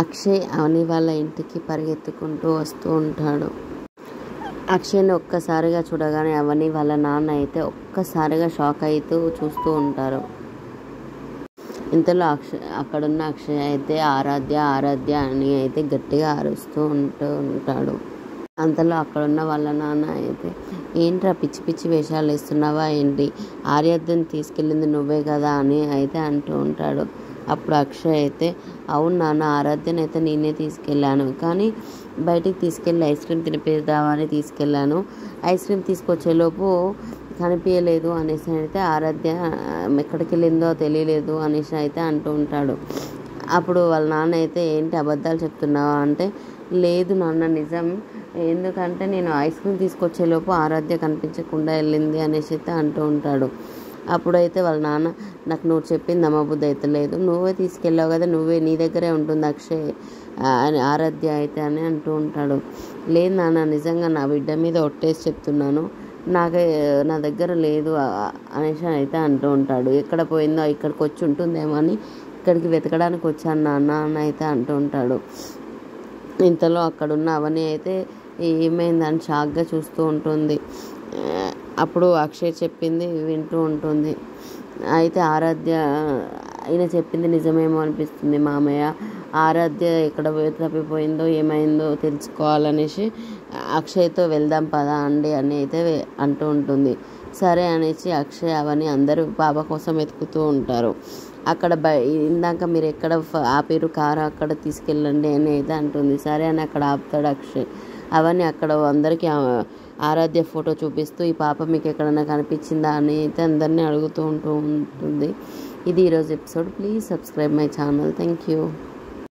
అక్షయ్ అవని వాళ్ళ ఇంటికి పరిగెత్తుకుంటూ వస్తూ ఉంటాడు. అక్షయ్ని ఒక్కసారిగా చూడగానే అవని వాళ్ళ నాన్న అయితే ఒక్కసారిగా షాక్ అవుతూ చూస్తూ ఉంటారు. ఇంతలో అక్కడున్న అక్షయ్ అయితే ఆరాధ్య ఆరాధ్య అని అయితే గట్టిగా అరుస్తూ ఉంటాడు. అంతలో అక్కడున్న వాళ్ళ నాన్న అయితే ఏంట్రా పిచ్చి పిచ్చి వేషాలు వేస్తున్నావా ఏంటి, ఆరాధ్యని తీసుకెళ్ళింది నువ్వే కదా అని అయితే అంటూ ఉంటాడు. అప్పుడు అక్షయ్ అయితే అవును నాన్న, ఆరాధ్యని అయితే నేనే తీసుకెళ్ళాను, కానీ బయటికి తీసుకెళ్ళి ఐస్ క్రీమ్ తినిపిద్దామని తీసుకెళ్ళాను. ఐస్ క్రీమ్ తీసుకొచ్చేలోపు కనిపించలేదు అనేసి అయితే ఆరాధ్య ఎక్కడికి వెళ్ళిందో తెలియలేదు అనేసి అయితే అంటూ ఉంటాడు. అప్పుడు వాళ్ళ నాన్న అయితే ఏంటి అబద్ధాలు చెప్తున్నావా అంటే లేదు నాన్న నిజం, ఎందుకంటే నేను ఐస్ క్రీమ్ తీసుకొచ్చేలోపు ఆరాధ్య కనిపించకుండా వెళ్ళింది అనేసి అయితే అంటూ ఉంటాడు. అప్పుడైతే వాళ్ళ నాన్న నాకు నువ్వు చెప్పింది నమ్మబుద్ధి అయితే లేదు, నువ్వే తీసుకెళ్ళావు కదా, నువ్వే నీ దగ్గరే ఉంటుంది అక్షయ్ ఆరాధ్య అయితే అని అంటూ ఉంటాడు. లేదు నాన్న నిజంగా నా బిడ్డ మీద ఒట్టేసి చెప్తున్నాను, నా దగ్గర లేదు అనేసి అయితే అంటూ ఉంటాడు. ఎక్కడ పోయిందో ఇక్కడికి వచ్చి ఉంటుందేమో అని ఇక్కడికి వెతకడానికి వచ్చాను నాన్న అని అయితే అంటూ ఉంటాడు. ఇంతలో అక్కడున్న అవని అయితే ఏమైందని షాక్గా చూస్తూ ఉంటుంది. అప్పుడు అక్షయ్ చెప్పింది వింటూ ఉంటుంది. అయితే ఆరాధ్య ఈయన చెప్పింది నిజమేమో అనిపిస్తుంది మామయ్య, ఆరాధ్య ఎక్కడ తప్పిపోయిందో ఏమైందో తెలుసుకోవాలనేసి అక్షయ్తో వెళ్దాం పదా అండి అని అయితే అంటూ ఉంటుంది. సరే అనేసి అక్షయ్ అవని అందరూ పాప కోసం వెతుకుతూ ఉంటారు. అక్కడ ఇందాక మీరు ఎక్కడ ఆపిరు కారు అక్కడ తీసుకెళ్ళండి అని అయితే అంటుంది. సరే అని అక్కడ ఆపుతాడు అక్షయ్. అవన్నీ అక్కడ అందరికీ ఆరాధ్య ఫోటో చూపిస్తూ ఈ పాప మీకు ఎక్కడైనా కనిపించిందా అని అయితే అందరినీ అడుగుతూ ఉంటుంది. ఇది ఈరోజు episode. Please subscribe my channel. Thank you.